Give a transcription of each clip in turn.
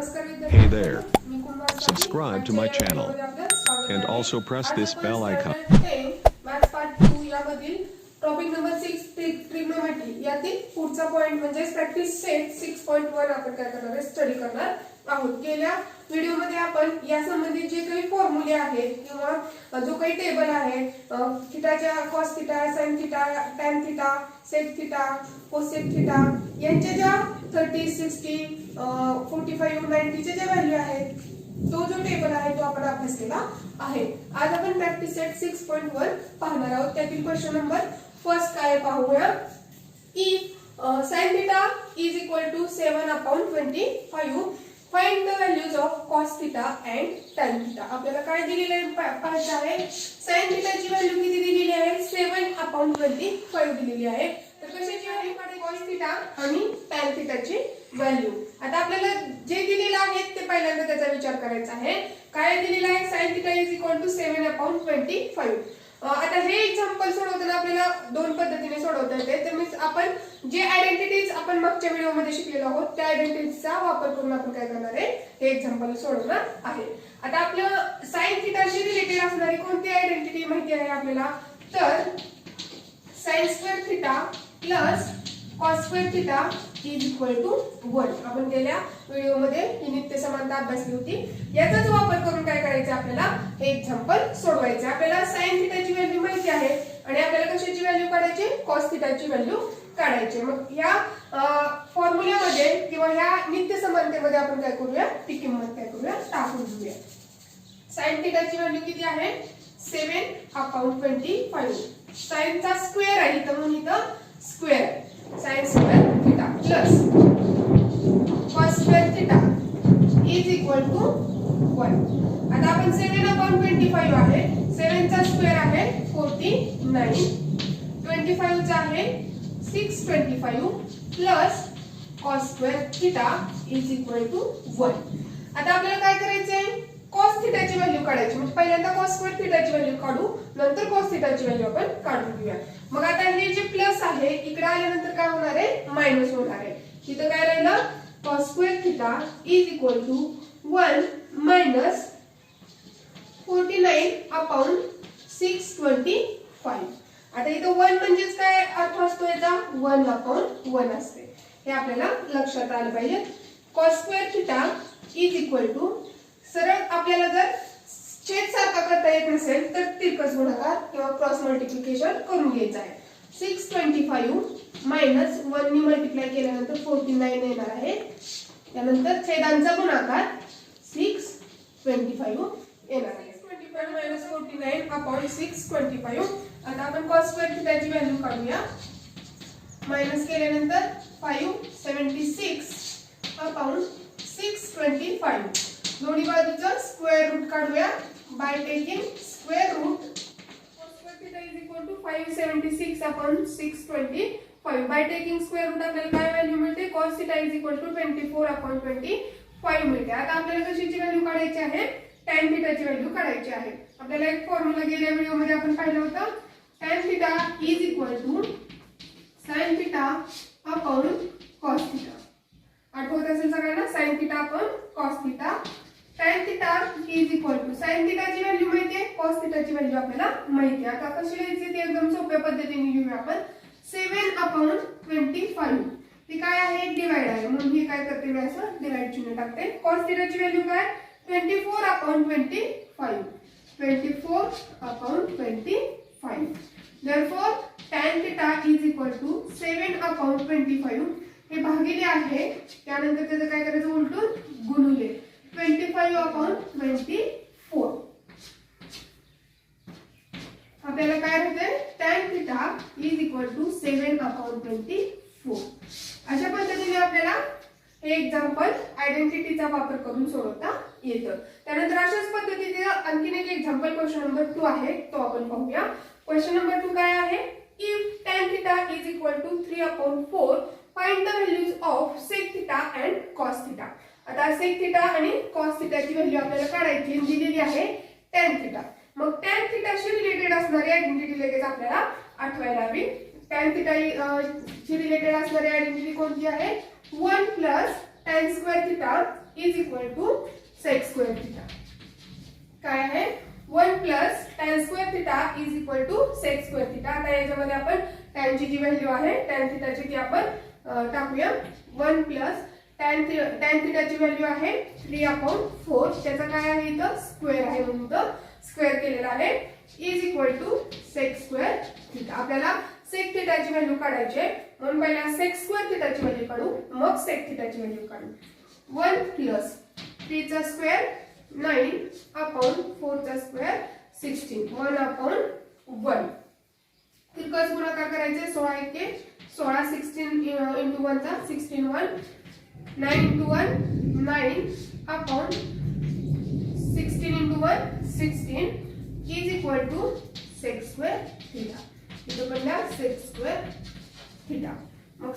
Hey there. Subscribe to my channel and also press this bell icon. Maths part 2 यामधील topic number 6 trigonometry यातील पुढचा point म्हणजे practice set 6.1 आपण काय करणार आहे स्टडी करणार आहोत। गेल्या व्हिडिओमध्ये आपण या संबंधित जे काही फॉर्म्युले आहेत किंवा जो काही टेबल आहे थीटाच्या cos theta sin theta tan theta sec theta cosec theta यांच्या ज्या 30 60 45 90 च्या ज्या व्हॅल्यू आहेत तो जो टेबल आहे तो आपण अभ्यास केला आहे। आज आपण प्रॅक्टिस सेट 6.1 पाहणार आहोत। त्यातील क्वेश्चन नंबर फर्स्ट काय पाहूया। If sin theta is equal to 7/25 find the values of cos theta and tan theta। आपल्याला काय दिलेले पाहायचे आहे sin theta ची व्हॅल्यू किती दिलेली आहे 7/25 दिलेली आहे। तर कशाची व्हॅल्यू काढायची cos theta आणि tan theta ची व्हॅल्यू। आता आपल्याला जे दिलेलं आहे ते पहिल्यांदा त्याचा विचार करायचा आहे। काय दिलेलं आहे sin theta is equal to 7/25। आता हे एक्झाम्पल सोडवताना आपल्याला दोन पद्धतीने सोडवता येते। तर मी आपण जे आयडेंटिटीज आपण मागच्या व्हिडिओमध्ये शिकलेलो आहोत त्या आयडेंटिटीजचा वापर करून आपण काय करणार आहे हे एक्झाम्पल सोडवणार आहे। आता आपलं sin theta शी रिलेटेड असणारी कोणती आयडेंटिटी माहिती आहे आपल्याला तर sin square theta plus cos square theta is equal to 1। आपण गेल्या व्हिडिओमध्ये ही नित्य समानता अभ्यासली होती। याचाच वापर करून काय करायचं आपल्याला हे एक्झाम्पल सोडवायचे। आपल्याला sin theta ची व्हॅल्यू माहिती आहे आणि आपल्याला कशाची व्हॅल्यू काढायची cos theta ची व्हॅल्यू काढायची। मग या फॉर्म्युल्यामध्ये किंवा या नित्य समानतेमध्ये आपण काय करूया ती किंमत काय करूया टाकून घेऊया। sin theta ची व्हॅल्यू किती आहे 7/25। sin चा स्क्वेअर आहे तर म्हणून इथं square sin square theta plus cos square theta is equal to 1। आता आपण 7/25 आहे 7 चा स्क्वेअर आहे 49 25 चा आहे 625 plus cos square theta is equal to 1। आता आपल्याला काय करायचंय cos theta ची व्हॅल्यू काढायची। म्हणजे पहिल्यांदा cos square theta ची व्हॅल्यू काढू नंतर cos theta ची व्हॅल्यू आपण काढून घेऊया। मग आता हे जे प्लस आहे इकडे आल्यानंतर काय होणार आहे मायनस होणार आहे। इथं काय राहिलं cos square theta is equal to 1 minus 49/625। आता इथं 1 म्हणजेच काय अर्थ असतो याचा 1/1 असते। हे आपल्याला लक्षात आलं पाहिजे। cos square theta is equal to सरळ आपल्याला जर छेद सारखा करता येत नसेल तर तिरकस गुणाकार किंवा क्रॉस मल्टिप्लिकेशन करून घ्यायचं आहे। 625 मायनस 1 ने मल्टिप्लाय केल्यानंतर 49 येणार आहे। त्यानंतर छेदांचा गुणाकार 625 येणार आहे। 625 मायनस 49/625। आता आपण cos square theta ची व्हॅल्यू काढूया। मायनस केल्यानंतर 576/625 दोन्ही बाजूचा स्क्वेअर रूट काढूया by taking square root cos square theta is equal to 576/625 by taking square root आपल्याला काय व्हॅल्यू मिळते cos theta is equal to 24/25 मिळते। आता आपल्याला कशाची व्हॅल्यू काढायची आहे tan theta ची व्हॅल्यू काढायची आहे। आपल्याला एक फॉर्म्युला गेल्या व्हिडिओमध्ये आपण पाहिलं होतं tan theta is equal to sin theta upon cos theta। आठवत असेल सगळ्यांना sin theta upon cos theta। tan theta is equal to sin theta ची व्हॅल्यू माहिती आहे cos theta ची व्हॅल्यू आपल्याला माहिती आहे। आता कशी लिहायची ते एकदम सोप्या पद्धतीने लिहूया आपण 7/25 ती काय आहे डिवाइड आहे म्हणून हे काय करते मी असं डिवाइड चिन्ह टाकते। cos theta ची व्हॅल्यू काय 24/25 24/25 therefore tan theta is equal to 7/25 हे भागिले आहे त्यानंतर त्याचं काय करायचं उलटून गुणुले 25/24 आपल्याला काय होते tan theta is equal to 7/24। अशा पद्धतीने आपल्याला हे एक्झाम्पल आयडेंटिटीचा वापर करून सोडवता येतं। त्यानंतर अशाच पद्धतीने आणखीन एक एक्झाम्पल क्वेश्चन नंबर 2 आहे तो आपण पाहूया। क्वेश्चन नंबर 2 काय आहे if tan theta is equal to 3/4 find the values of sec theta and cos theta। आता sec theta आणि cos theta ची व्हॅल्यू आपल्याला काढायची दिलेली आहे tan theta। मग tan theta शी रिलेटेड असणारी आयडेंटिटी लगेच आपल्याला आठवायला हवी। tan theta शी रिलेटेड असणारी आयडेंटिटी कोणती आहे 1 plus tan square theta is equal to sec square theta. काय आहे 1 plus tan square theta is equal to sec square theta. आता याच्यामध्ये आपण टॅनची जी व्हॅल्यू आहे टॅन थिटाची ती आपण टाकूया. 1 प्लस टॅन थिटाची व्हॅल्यू आहे 3/4. त्याचा काय आहे इथं स्क्वेअर आहे म्हणून इथं स्क्वेअर केलेला आहे. Is equal to sec square theta. आपल्याला सेक थिटाची व्हॅल्यू काढायची आहे म्हणून पहिला सेक स्क्वेअर थिटाची व्हॅल्यू काढू मग सेक थिटाची व्हॅल्यू काढू. 1 प्लस 3 चा स्क्वेअर 9/4 चा स्क्वेअर 16. 1/1. तिरकस गुणाकार करायचे 16 एके 16. 16 into 1 चा 16 1. 9 into 1 9/16 into 1 16 is equal to sec square theta. इथं बनला sec square theta. मग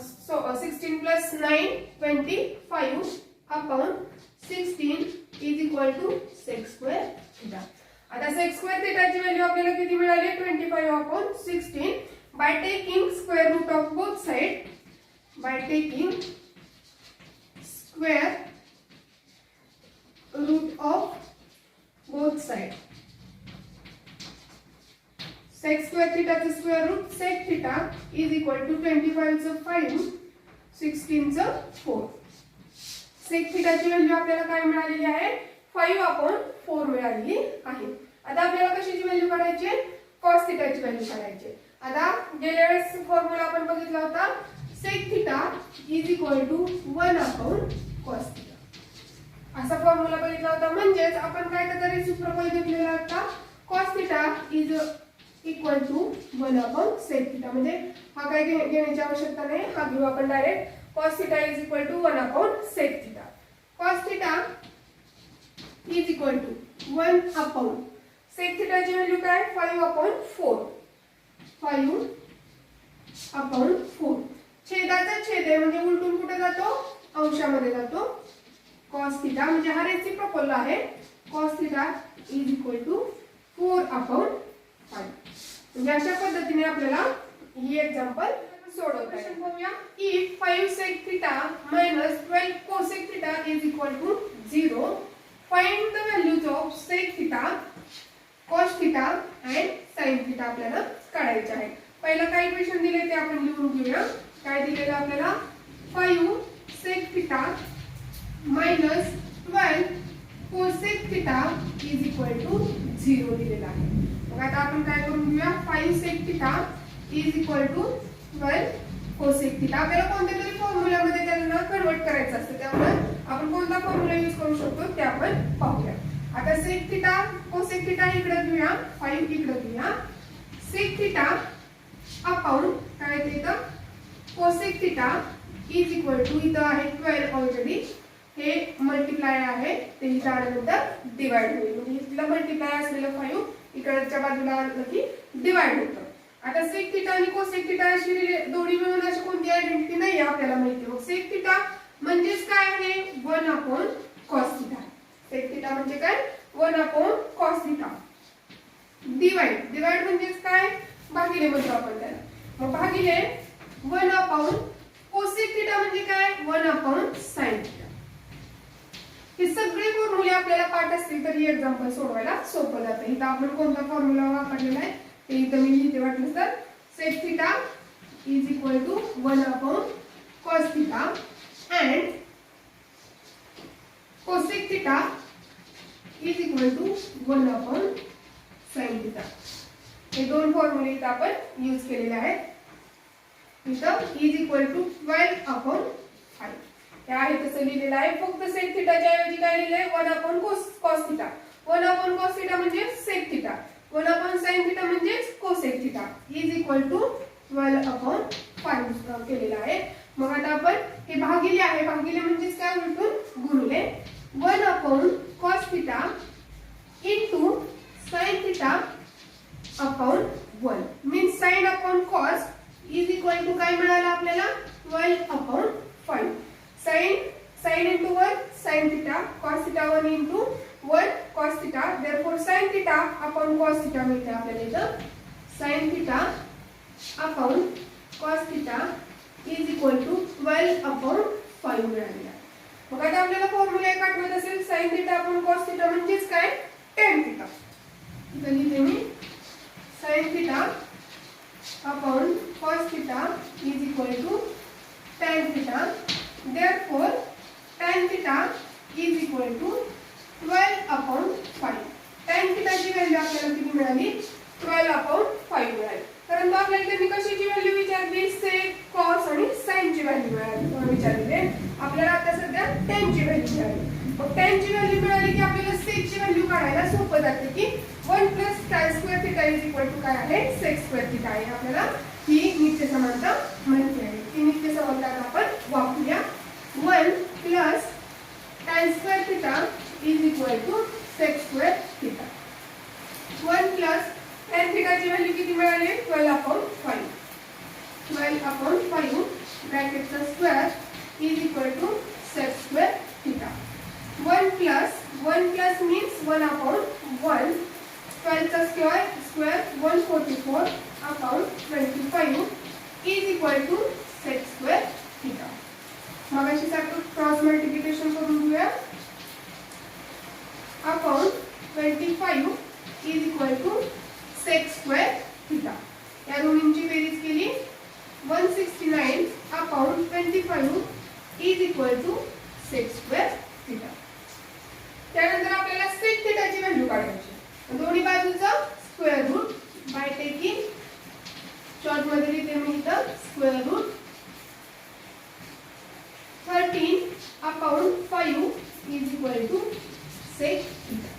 16 plus 9 25/16 is equal to sec square theta. आता sec square theta ची व्हॅल्यू आपल्याला किती मिळाली 25/16. by taking square root of both sides, by taking square root of both sides, sec square theta चा square root sec theta is equal to 25 चं 5 16 चं 4. sec theta ची value आपल्याला काय मिळालेली आहे 5/4 मिळालेली आहे. आता आपल्याला कशाची व्हॅल्यू काढायची आहे cos theta ची व्हॅल्यू काढायची आहे. आता गेल्या वेळेस फॉर्म्युला आपण बघितला होता sec theta is equal to 1/cos theta. असा फॉर्म्युला बघितला होता म्हणजेच आपण काय त्याचा रेसिप्रोकल घेतलेला होता cos theta is equal to 1/sec theta. म्हणजे हा काय घेण्याची आवश्यकता नाही हा घेऊ आपण direct cos theta is equal to 1/sec theta. cos theta is equal to 1/sec theta ची व्हॅल्यू काय 5/4. 5/4. छेदाचा छेद आहे म्हणजे उलटून कुठे जातो अंशामध्ये जातो. cos theta म्हणजे हा रेसिप्रोकल आहे. cos theta is equal to 4/5. म्हणजे अशा पद्धतीने आपल्याला ही एक्झाम्पल सोडवता येईल. if 5 sec theta minus 12 cosec theta is equal to 0, find the values of sec theta, cos theta and sin theta आपल्याला काढायचे आहे. पहिला काय इक्वेशन दिले ते आपण लिहून घेऊया. काय दिलेलं आपल्याला 5 sec theta minus 12 cosec theta is equal to 0 दिलेला आहे. मग आता आपण काय करून घेऊया 5 sec theta is equal to 12 cosec theta. आपल्याला कोणत्या तरी फॉर्म्युला मध्ये त्यांना कन्वर्ट करायचं असतं त्यामुळे आपण कोणता फॉर्म्युला यूज करू शकतो ते आपण पाहूया. आता sec theta cosec theta इकडे घेऊया 5 इकडे घेऊया. sec theta अपॉन काय येते इथं cosec theta is equal to इथं आहे 12 ऑलरेडी हे मल्टिप्लाय आहे ते इथं आल्यानंतर डिवाइड होईल. म्हणजे इथला मल्टिप्लाय असलेलं 5 इकडच्या बाजूला आलं की डिवाइड होतं. आता sec theta आणि cosec theta अशी दोन्ही मिळून अशी कोणती आयडेंटिटी नाही आपल्याला माहिती. मग sec theta म्हणजेच काय आहे 1/cos theta. sec theta म्हणजे काय 1/cos theta. डिवाइड म्हणजेच काय भागिले म्हणतो आपण त्याला. मग भागिले 1/cosec theta म्हणजे काय 1/sin theta. हे सगळे फॉर्म्युले आपल्याला पाठ असतील तर ही एक्झाम्पल सोडवायला सोपं जातं. इथं आपण कोणता फॉर्म्युला वापरलेला आहे ते इथं मी लिहिते वाटलं तर sec theta is equal to 1/cos theta and cosec theta is equal to 1/sin theta. हे दोन फॉर्म्युले इथं आपण यूज केलेले आहेत. इथं is equal to 12/5 हे आहे तसं लिहिलेलं आहे. फक्त sec theta च्या ऐवजी काय लिहिलंय 1/cos theta. 1/cos theta म्हणजे sec theta. 1/sin theta म्हणजे cosec theta is equal to 12/5 केलेला आहे. मग आता आपण हे भागिले आहे भागिले म्हणजेच काय उलटून गुणिले 1/cos theta into sin theta upon 1 means sin upon cos is equal to काय मिळालं आपल्याला 12/5. sin into 1 sin theta cos theta 1 into 1 cos theta therefore sin theta upon cos theta मिळते आपल्याला इथं sin theta upon cos theta is equal to 12/5 मिळालेला. मग आता आपल्याला फॉर्म्युला एक आठवण म्हणजेच काय tan थिटा. इथे लिहिते मी sin theta upon cos theta is equal to tan theta. Therefore tan theta is equal to 12 upon 5. tan थिटाची व्हॅल्यू आपल्याला किती मिळाली 12 अपॉन 5 मिळाली. परंतु आपल्याला त्यांनी कशाची व्हॅल्यू विचारली sec cos आणि sin ची व्हॅल्यू विचारली. आपल्याला आता सध्या tan ची व्हॅल्यू मिळाली. मग tan ची व्हॅल्यू मिळाली की आपल्याला sec ची व्हॅल्यू काढायला सोपं जाते की 1 tan square theta is equal to काय आहे sec स्क्वेअर थिटा आहे. आपल्याला ही नित्य समानता माहिती आहे. ती नित्य समानता आपण वापरूया. 1 tan square theta is equal to sec square theta. 1 tan थिटाची व्हॅल्यू किती मिळाली 12 अपॉन 5. 12 अपॉन 5 ब्रॅकेटचा square is equal to sec square theta. 1 means 1 upon 1. 12 चा स्क्वेअर 144 upon 25 is equal to sec square theta. मगाशी सारखं क्रॉस मल्टिप्लिकेशन करून घेऊया. Upon 25 is equal to sec square theta. या दोन्हींची बेरीज केली 169 upon 25 is equal to sec square theta. त्यानंतर आपल्याला sec थिटाची व्हॅल्यू काढायची. दोन्ही बाजूचा square root by taking short मध्ये लिहिते मी इथं square root 13 upon 5 is equal to sec थिटा.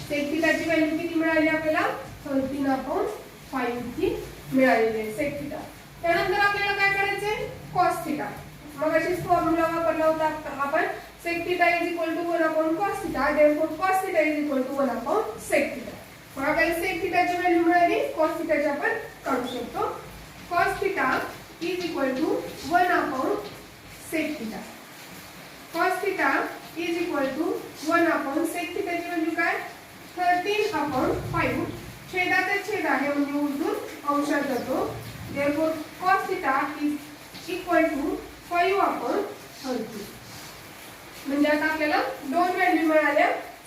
sec थिटाची व्हॅल्यू किती मिळाली आपल्याला 13 अपॉन 5 ची मिळालेली आहे sec थिटा. त्यानंतर आपल्याला काय करायचंय cos थिटा. मग अशीच फॉर्म्युला वापरला होता आपण sec theta is equal to 1 upon cos theta. Therefore cos theta is equal to 1 upon sec theta. मग आपल्याला sec theta ची व्हॅल्यू मिळाली. cos theta ची आपण काढू शकतो. cos theta is equal to 1 upon sec theta. cos theta is equal to 1 upon sec theta ची value काय 13 upon 5. छेदात छेद आहे म्हणजे उलटून अंशात जातो. Therefore cos theta is equal to 5 upon 13. म्हणजे आता आपल्याला दोन व्हॅल्यू मिळाल्या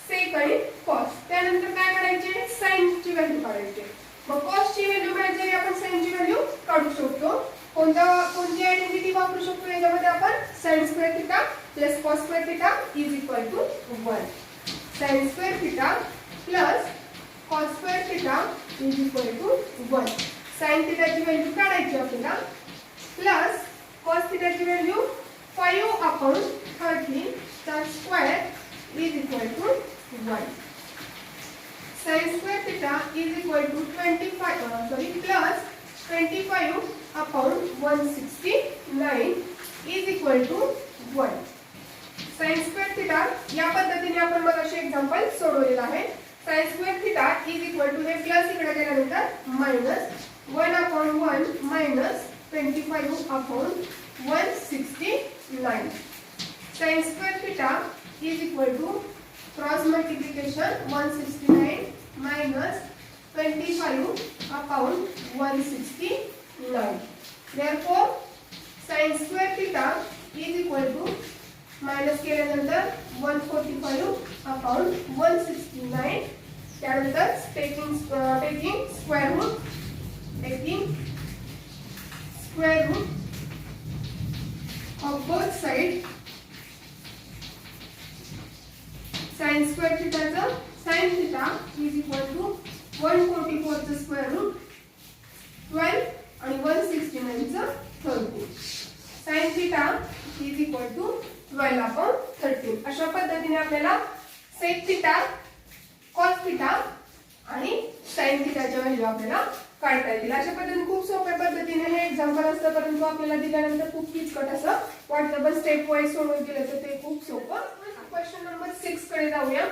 sec आणि cos. त्यानंतर काय करायचे sin ची व्हॅल्यू काढायची. मग cos ची व्हॅल्यू मिळाली आपण sin ची व्हॅल्यू काढू शकतो. कोणती आयडेंटिटी वापरू शकतो याच्यामध्ये आपण sin square theta plus cos square theta is equal to 1. sin square theta plus cos square theta is equal to 1. sin थिटाची व्हॅल्यू काढायची आपल्याला प्लस cos थिटाची व्हॅल्यू 5 upon 13 चा square is equal to 1. sin square theta is equal to 25 plus 25 upon 169 is equal to 1. sin square theta या पद्धतीने आपण मगाशी example सोडवलेला आहे. sin square theta is equal to हे प्लस इकडे गेल्यानंतर minus 1 upon 1 minus 25 upon 169. sin square theta is equal to cross multiplication 169 minus 25 upon 169. Therefore sin square theta is equal to minus केल्यानंतर 145 upon 169. त्यानंतर taking square root of both sides. sin square theta चा sin theta is equal to 144 चा square root 12 आणि 169 चा 13. sin theta is equal to 12 upon 13. अशा पद्धतीने आपल्याला sec theta, cos theta आणि sin theta च्या व्हॅल्यू आपल्याला काढता येतील. अशा पद्धतीने खूप सोप्या पद्धतीने हे एक्झाम्पल असतं, परंतु आपल्याला दिल्यानंतर खूप किचकट असं वाटतं, पण स्टेप वाईज सोडवून गेलं तर ते खूप सोपं. क्वेश्चन नंबर 6 कडे जाऊया.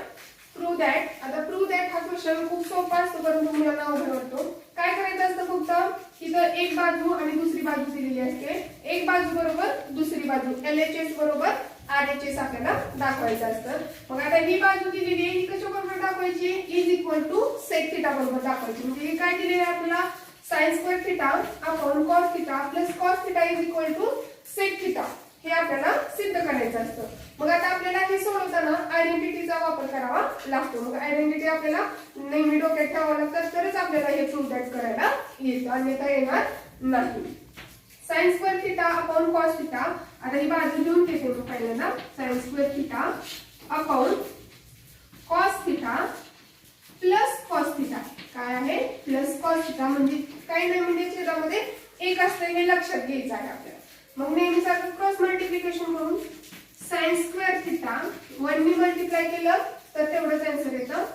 Prove that. आता प्रूव्ह दॅट हा क्वेश्चन खूप सोपा असतो, परंतु मुलांना अवघड वाटतो. काय करायचं असतं, फक्त इथं एक बाजू आणि दुसरी बाजू दिलेली असते. एक बाजू बरोबर दुसरी बाजू LHS बरोबर RHS आपल्याला दाखवायचं असतं. मग आता ही बाजू दिलेली आहे, ही कशा बरोबर दाखवायची, is equal to sec theta बरोबर दाखवायची. म्हणजे हे काय दिलेलं आहे आपल्याला, sin square theta upon cos theta plus cos theta is equal to sec theta, हे आपल्याला सिद्ध करायचं असतं. मग आता आपल्याला हे सोडवताना आयडेंटिटीचा वापर वापर करावा लागतो. मग आयडेंटिटी आपल्याला नेहमी डोक्यात ठेवावं लागतं, तरच आपल्याला हे प्रूव्ह दॅट करायला येतं, अन्यथा येणार नाही. Sign square theta upon cos theta. आता ही बाजू लिहून घेते मी पहिल्यांदा. Sign square theta upon cos theta plus cos theta. काय आहे प्लस कॉस थिटा म्हणजे काही नाही, म्हणजे छेदामध्ये एक असतं हे लक्षात घ्यायचं आहे आपल्याला. मग नेहमी सारखं क्रॉस मल्टिप्लिकेशन करून साइन स्क्वेअर थिटा 1 ने मल्टिप्लाय केलं तर तेवढंच आन्सर येतं,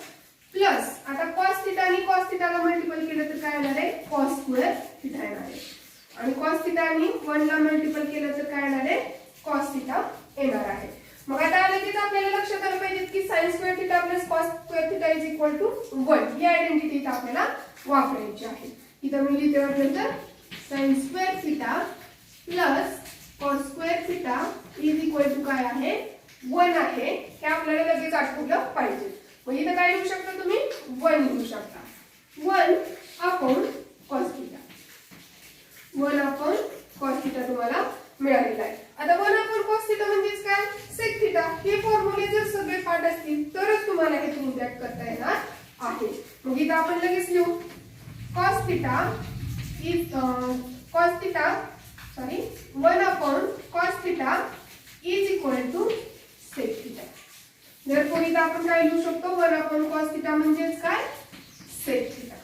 प्लस आता कॉस थिटा आणि कॉस थिटाला मल्टिपल केलं तर काय येणार आहे कॉस स्क्वेअर थिटा येणार आहे, आणि कॉस थिटा आणि 1 ला मल्टिपल केलं तर काय येणार आहे कॉस थिटा येणार आहे. मग आता लगेच आपल्याला लक्षात आलं पाहिजे की sine square theta plus cos square theta is equal to 1 ही आयडेंटिटी इथं आपल्याला वापरायची आहे. इथं मी लिहिते नंतर sine square theta plus cos square theta is equal to काय आहे 1 आहे, हे आपल्याला लगेच आठवलं पाहिजे. मग इथं काय लिहू शकता तुम्ही 1 लिहू शकता. 1 upon cos theta, 1 upon cos theta तुम्हाला मिळालेला आहे. आता 1 अपॉन कॉस थिटा म्हणजेच काय सेक थिटा. हे फॉर्म्युले जर सगळे पाठ असतील तरच तुम्हाला हे प्रूव्ह दॅट करता येणार आहे. मग इथं आपण लगेच लिहू cos theta is cos theta sorry 1 upon cos theta is equal to sec theta. therefore इथं आपण काय लिहू शकतो 1 अपॉन कॉस थिटा म्हणजेच काय सेक थिटा.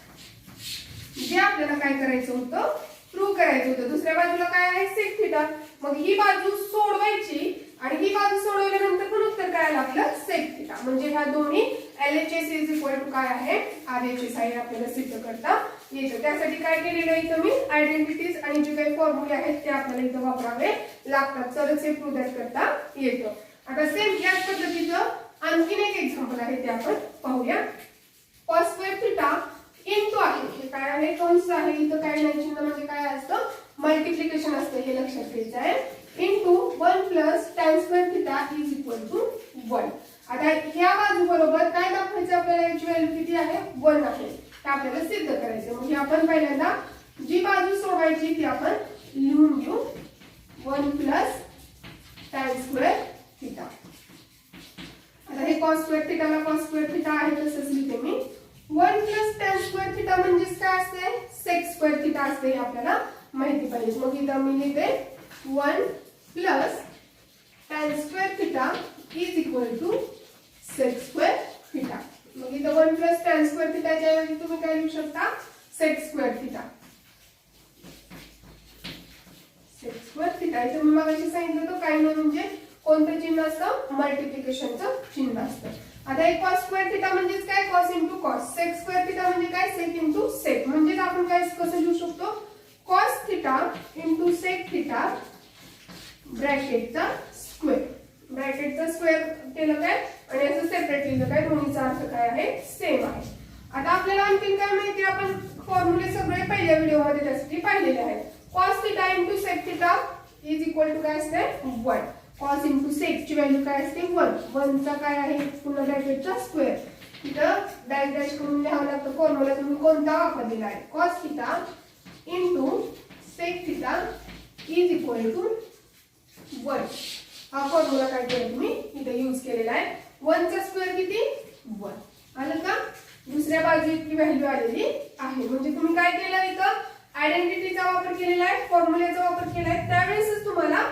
जे आपल्याला काय करायचं होतं प्रूव्ह करायचं होतं. दुसऱ्या बाजूला काय आहे सेक थिटा. मग ही बाजू सोडवायची आणि ही बाजू सोडवल्यानंतर पण उत्तर काय आलं आपलं सेक थिटा. म्हणजे ह्या दोन्ही LHS इज इक्वल टू काय आहे RHS आहे आपल्याला सिद्ध करता येतं. त्यासाठी काय केलेलं आहे इथं मी आयडेंटिटीज आणि जे काही फॉर्म्युले आहेत ते आपल्याला इथं वापरावे लागतात, तरच हे प्रूव्ह दॅट करता येतं. आता सेम याच पद्धतीचं आणखीन एक एक्झाम्पल आहे ते आपण पाहूया. कॉस स्क्वेअर थिटा इनटू आहे, हे काय आहे कंस आहे, इथं काय नाही चिन्ह म्हणजे काय असतं मल्टिप्लिकेशन असतं हे लक्षात घ्यायचं आहे. Into 1 plus tan square theta is equal to 1. आता ह्या बाजू बरोबर काय दाखवायचं आपल्याला याची व्हॅल्यू किती आहे 1 आहे, ते आपल्याला सिद्ध करायचं. म्हणजे आपण पहिल्यांदा जी बाजू सोडवायची ती आपण लिहून घेऊ 1 प्लस tan स्क्वेअर थिटा. आता हे cos स्क्वेअर थिटाला cos स्क्वेअर थिटा आहे तसंच लिहिते मी. 1 प्लस tan स्क्वेअर थिटा म्हणजेच काय असते sec स्क्वेअर थिटा असते हे आपल्याला माहिती पाहिजे. मग इथं मी लिहिते 1 plus tan square theta is equal to sec square theta. मग इथं 1 प्लस tan स्क्वेअर थिटाच्या ऐवजी तुम्ही काय लिहू शकता sec square theta. sec square theta इथं मी मगाशी सांगितलं होतं काही नाही म्हणजे कोणतं चिन्ह असतं मल्टिप्लिकेशनचं चिन्ह असतं. आता हे cos स्क्वेअर थिटा म्हणजेच काय cos into cos. sec square theta म्हणजे काय sec इंटू sec. म्हणजे आपण काय कसं लिहू शकतो cos theta into sec theta ब्रॅकेटचा स्क्वेअर. ब्रॅकेटचा स्क्वेअर केलं काय आणि याचं सेपरेट लिहिलं काय, दोन्हीचा अर्थ काय आहे सेम आहे. आता आपल्याला आणखीन काय माहिती, आपण फॉर्म्युले सगळे पहिल्या व्हिडिओमध्ये त्यासाठी पाहिलेले आहेत. cos theta into sec theta is equal to काय असते 1. cos इंटू sec ची व्हॅल्यू काय असते 1. 1 चा काय आहे पुन्हा ब्रॅकेटचा स्क्वेअर. इथं डॅश डॅश करून लिहावं लागतं. फॉर्म्युला तुम्ही कोणता वापरलेला आहे cos theta into sec theta is equal to 1. हा फॉर्म्युला काय केला तुम्ही इथे यूज केलेला आहे. 1 चा स्क्वेअर किती 1 आलं का. दुसऱ्या बाजू इतकी व्हॅल्यू आलेली आहे. म्हणजे तुम्ही काय केलं इथं आयडेंटिटीचा वापर केलेला आहे, फॉर्म्युल्याचा वापर केला आहे. त्यावेळेसच तुम्हाला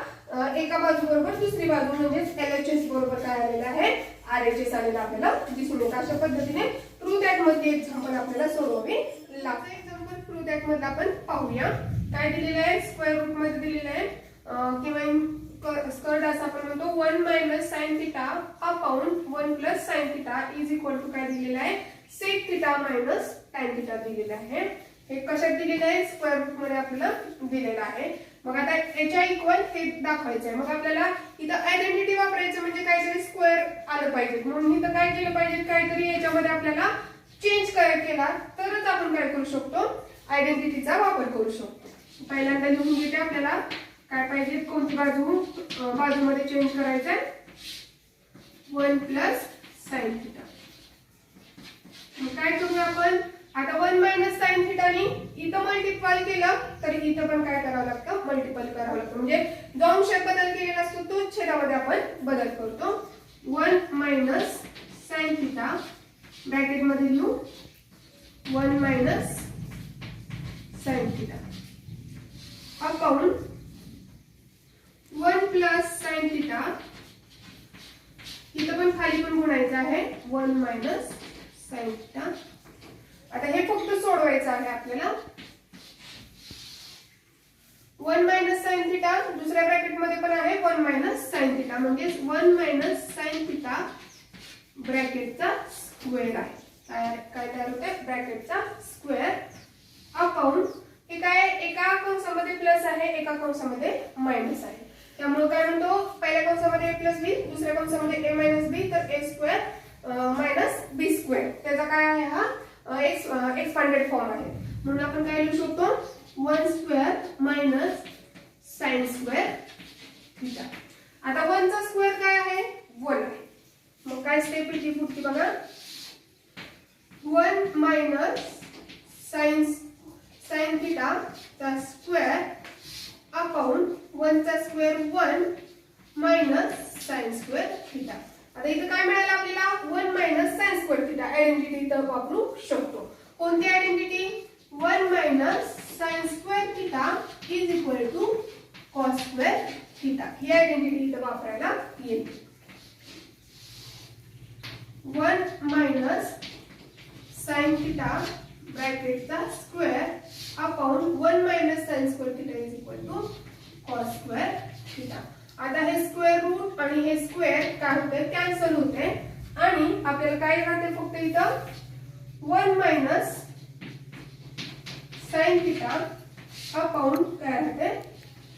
एका बाजू बरोबर दुसरी बाजू म्हणजे LHS बरोबर काय आलेला आहे RHS आलेला आपल्याला दिसून येतं. अशा पद्धतीने प्रूव्ह दॅट मध्ये एक्झाम्पल आपल्याला सोडवावे लागतं. एक्झाम्पल प्रूव्ह दॅट मध्ये आपण पाहूया. काय दिलेलं आहे स्क्वेअर रूट मध्ये दिलेलं आहे किंवा स्क्वेअर असं आपण म्हणतो 1 minus sine theta upon 1 plus sine theta is equal to काय दिलेलं आहे sec theta minus tan theta दिलेलं आहे. हे कशात दिलेलं आहे स्क्वेअर रूट मध्ये आपल्याला दिलेलं आहे. मग आता याच्या इक्वल हे दाखवायचं आहे. मग आपल्याला इथं आयडेंटिटी वापरायचं म्हणजे काहीतरी स्क्वेअर आलं पाहिजे. म्हणून इथं काय केलं पाहिजे काहीतरी याच्यामध्ये आपल्याला चेंज केला तरच आपण काय करू शकतो आयडेंटिटीचा वापर करू शकतो. पहिल्यांदा लिहून घेते आपल्याला काय पाहिजे कोणती बाजूमध्ये चेंज करायचं आहे 1 प्लस साइन थिटा. मग काय करूया आपण आता 1 मायनस साइन थिटानी इथं मल्टिप्लाय केलं तर इथं पण काय करावं लागतं मल्टिपल करावं लागतं. म्हणजे जो अंशात बदल केलेला असतो तो छेदामध्ये आपण बदल करतो. 1 मायनस साइन थिटा ब्रॅकेट मध्ये लिहू 1 minus sine theta upon 1 plus sine theta, इथं पण खाली पण गुणायचं आहे 1 मायनस साइन थिटा. आता हे फक्त सोडवायचं आहे आपल्याला. 1 मायनस साइन थिटा दुसऱ्या ब्रॅकेट मध्ये पण आहे 1 मायनस साइन थिटा, म्हणजे 1 मायनस साइन थिटा ब्रॅकेटचा स्क्वेअर आहे. काय तयार होते ब्रॅकेटचा स्क्वेअर अपॉन हे काय एका कंसामध्ये प्लस आहे एका कंसामध्ये मायनस आहे, त्यामुळे काय म्हणतो पहिल्या कंसामध्ये a प्लस बी दुसऱ्या कंसामध्ये a मायनस बी, तर a square minus B square त्याचा काय आहे हा एक्सपांडेड फॉर्म आहे. म्हणून आपण काय लिहू शकतो 1 square minus sine square theta. आता 1 चा स्क्वेअर काय आहे 1 आहे, मग काय स्टेप इथे पुढची बघा 1 मायनस साइन थिटा चा स्क्वेअर अपॉन 1 चा square 1 minus sine square theta. आता इथे काय मिळालं आपल्याला 1 minus sine square theta. Identity इथं वापरू शकतो. कोणती identity 1 minus sine square theta is equal to cos square theta. ही आयडेंटिटी इथं वापरायला येईल. 1 मायनस साइन थिटा ब्रॅकेटचा square upon 1 minus sine square theta is equal to cos square theta. आता हे स्क्वेअर रूट आणि हे स्क्वेअर काय होते कॅन्सल होते आणि आपल्याला काय राहते फक्त इथं 1 मायनस साइन थिटा अपॉन काय राहते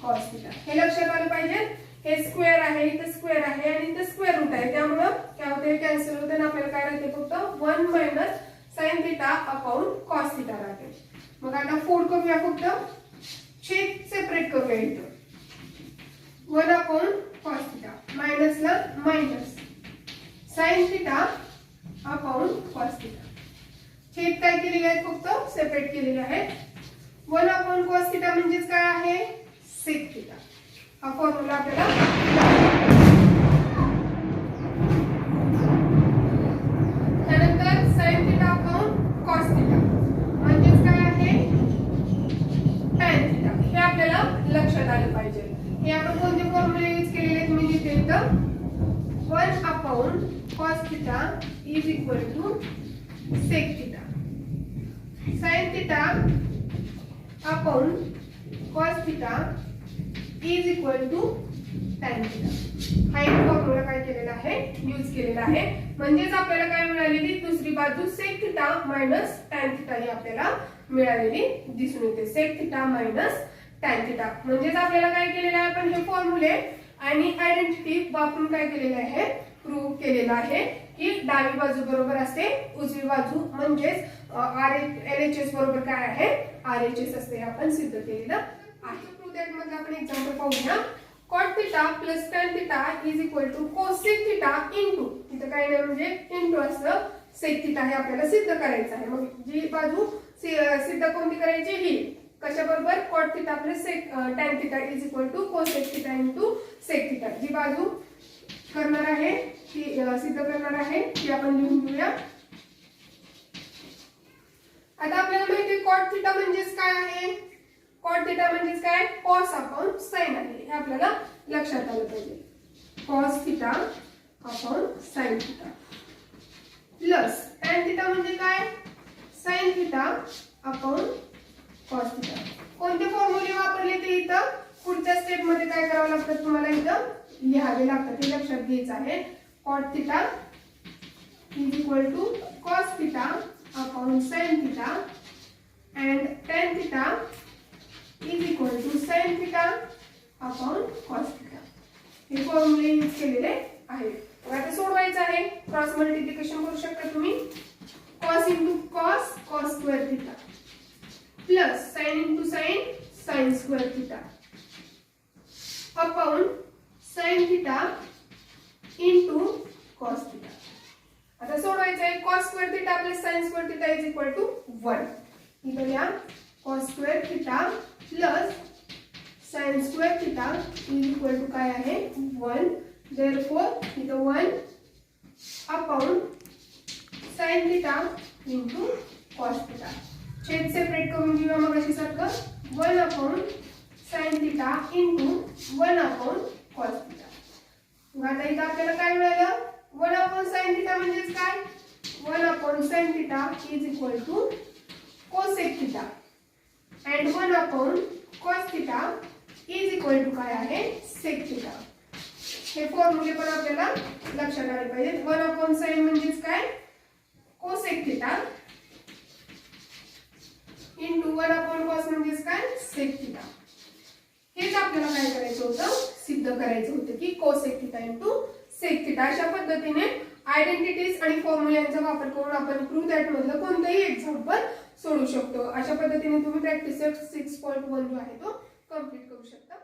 कॉस थिटा. हे लक्षात आलं पाहिजे. हे स्क्वेअर आहे इथे स्क्वेअर आहे आणि इथे स्क्वेअर रूट आहे, त्यामुळे काय होते कॅन्सल होते आणि आपल्याला काय राहते फक्त 1 minus sine theta upon cos theta राहते. मग आता फोल्ड करूया, फक्त छेद सेपरेट करूया. इथं 1 अपॉन कॉस थिटा मायनसला minus sine theta upon cos theta. छेद काय केलेले आहेत फक्त सेपरेट केलेले आहेत. 1 अपॉन कॉस थिटा म्हणजेच काय आहे सेक थिटा. हा फॉर्म्युला आपल्याला त्यानंतर sign theta upon cos theta म्हणजेच काय आहे टॅन थिटा. हे आपल्याला लक्षात आलं पाहिजे. हे आपण कोणते फॉर्म्युले यूज केलेले आहेत मी लिहिते इथं 1 upon cos theta is equal to sec theta. Sine theta upon cos theta is equal to tan theta. हा एक फॉर्म्युला काय केलेला आहे यूज केलेला आहे. म्हणजेच आपल्याला काय मिळालेली दुसरी बाजू sec theta minus tan theta ही आपल्याला मिळालेली दिसून येते. Sec theta minus tan theta म्हणजेच आपल्याला काय केलेलं आहे आपण हे फॉर्म्युले आणि आयडेंटिटी वापरून काय केलेलं आहे प्रूव्ह केलेलं आहे की डावी बाजू बरोबर असते उजवी बाजू, म्हणजेच LHS बरोबर काय आहे RHS असते. आपण सिद्ध केलेलं आहे. प्रूव्ह दॅट मध्ये आपण एक्झाम्पल पाहूया. cot theta plus tan theta is equal to cosec theta into, इथं काय नाही म्हणजे इनटू असं sec थिटा हे आपल्याला सिद्ध करायचं आहे. मग जी बाजू सिद्ध कोणती करायची ही कशा बरोबर cot theta plus tan theta is equal to cosec theta into sec theta. जी बाजू करणार आहे ती सिद्ध करणार आहे ती आपण लिहून घेऊया. आता आपल्याला माहिती आहे cot थिटा म्हणजेच काय आहे. cot थिटा म्हणजेच काय cos अपॉन sin आहे. हे आपल्याला लक्षात आलं पाहिजे. cos theta upon sin theta plus tan theta म्हणजे काय sin theta upon cos theta. कोणते फॉर्म्युले वापरले ते इथं पुढच्या स्टेप मध्ये काय करावं लागतं तुम्हाला इथं लिहावे लागतात. हे लक्षात घ्यायचं आहे. cot theta is equal to cos theta upon sin theta and tan theta is equal to sin theta upon cos theta. हे फॉर्म्युले यूज केलेले आहेत. आता सोडवायचं आहे. क्रॉस मल्टिप्लिकेशन करू शकता तुम्ही. cos into cos cos square theta plus sin into sin sin square theta upon sin theta into cos theta. आता सोडवायचं आहे. cos square theta plus sin square theta is equal to 1. इथं या cos square theta plus sin square theta is equal to काय आहे 1. Therefore इथं 1 upon sine theta into cos theta. छेद separate करून घेऊया मग अशी सारखं 1 upon sine theta into 1 upon cos theta. मग आता इथं आपल्याला काय मिळालं 1 अपॉन साइन थिटा म्हणजेच काय 1 upon sine theta is equal to cosec theta and 1 upon cos theta is equal to काय आहे सेक थिटा. हे फॉर्म्युले पण आपल्याला लक्षात आले पाहिजे. 1 अपॉन साइन म्हणजेच काय cosec theta into 1 upon cos म्हणजेच काय सेक थिटा. हेच आपल्याला काय करायचं होतं सिद्ध करायचं होतं की cosec theta into sec theta. अशा पद्धतीने आयडेंटिटीज आणि फॉर्म्युल्यांचा वापर करून आपण प्रूव्ह दॅट मधलं कोणतंही एक्झाम्पल सोडू शकतो. अशा पद्धतीने तुम्ही प्रॅक्टिस सेट 6.1 जो आहे तो कंप्लीट करू शकता.